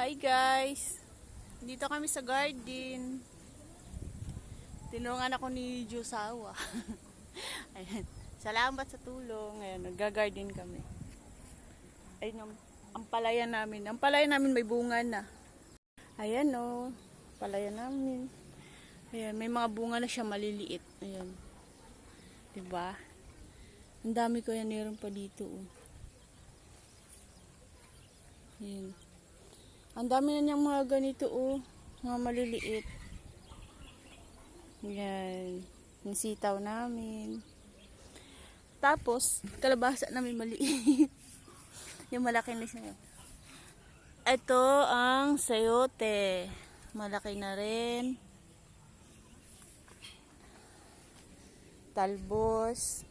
Hi guys! Dito kami sa garden. Tinulungan ako ni Josawa. Ayan. Salamat sa tulong. Ayan, nagga-garden kami. Ayun ang palaya namin. Ang palaya namin may bunga na. Ayan o. Palaya namin. Ayan, may mga bunga na siya maliliit. Ayan. Diba? Ang dami ko yan meron pa dito. Ayan. Ang dami na niyang mga ganito mga maliliit. Yan. Yung sitaw namin. Tapos, kalabasa namin maliit. Yung malaki na siya. Ito ang sayote. Malaki na rin. Talbos.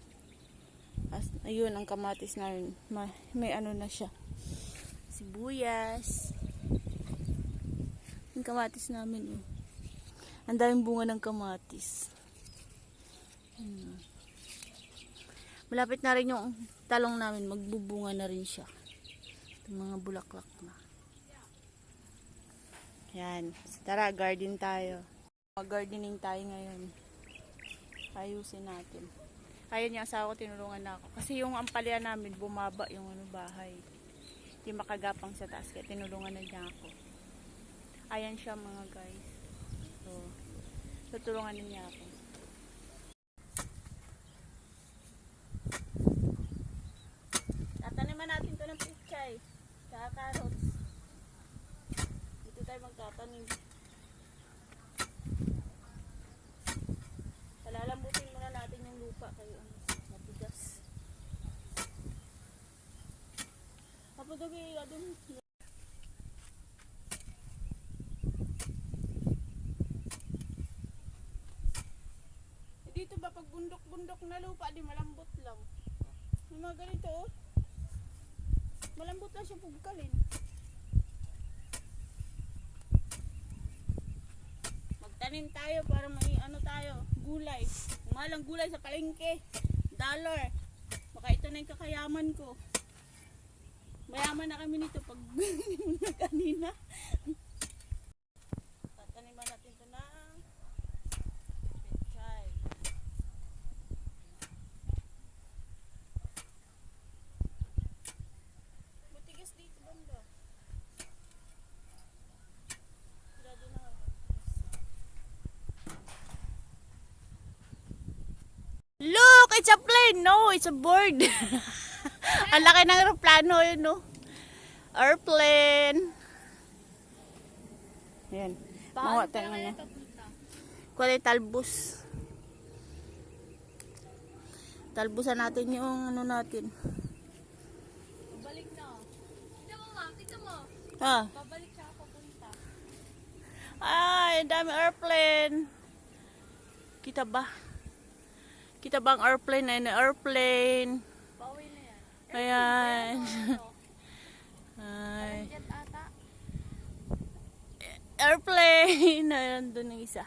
Ayun, ang kamatis namin. May ano na siya. Sibuyas. Yung kamatis namin. Ang daming bunga ng kamatis. Malapit na rin yung talong namin. Magbubunga na rin siya. Itong mga bulaklak na. Yan. Tara, garden tayo. Mag-gardening tayo ngayon. Ayusin natin. Ayun yung asawa ko, tinulungan na ako. Kasi yung ampalya namin, bumaba yung bahay. Hindi makagapang sa taas. Kaya tinulungan na niya ako. Ayan siya mga guys. So, tutulungan niya ako. Tataniman natin ito ng pichay. Saka carrots. Dito tayo magtatanim. Palalambutin muna natin yung lupa kayo. Matigas. Kapag-uwi, adun. Dito ba pag bundok-bundok na lupa, di malambot lang. Yung mga ganito malambot lang siya pugkalin. Magtanim tayo para may ano tayo, gulay. Umalang gulay sa palengke. $1. Baka ito na yung kakayaman ko. Mayaman na kami nito pag kanina. Tataniman natin ito na pechay. Matigas dito banda. Look! It's a plane! No, it's a bird! Ang laki ng aeroplano yun, no? Airplane! Ayan. Mawa tayo nga niya. Kulay talbos. Talbusan natin yung ano natin. Balik na. Tignan mo ma'am, tignan mo. Ah. Babalik siya papunta. Ay, dami airplane. Kita ba? Kita ba ang airplane? Ayun na airplane. Pauwi na yan. Ayan. Ay. Jet ata. Airplane. Ayan, doon yung isa.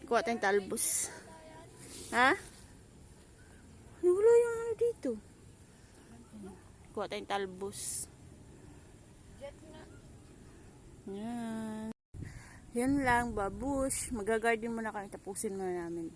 Kuha tayong talbos. Ha? Wala yung ano dito. Kuha tayong talbos. Jet nga. Yan. Yan lang, babush. Magagarden muna kami. Tapusin muna namin.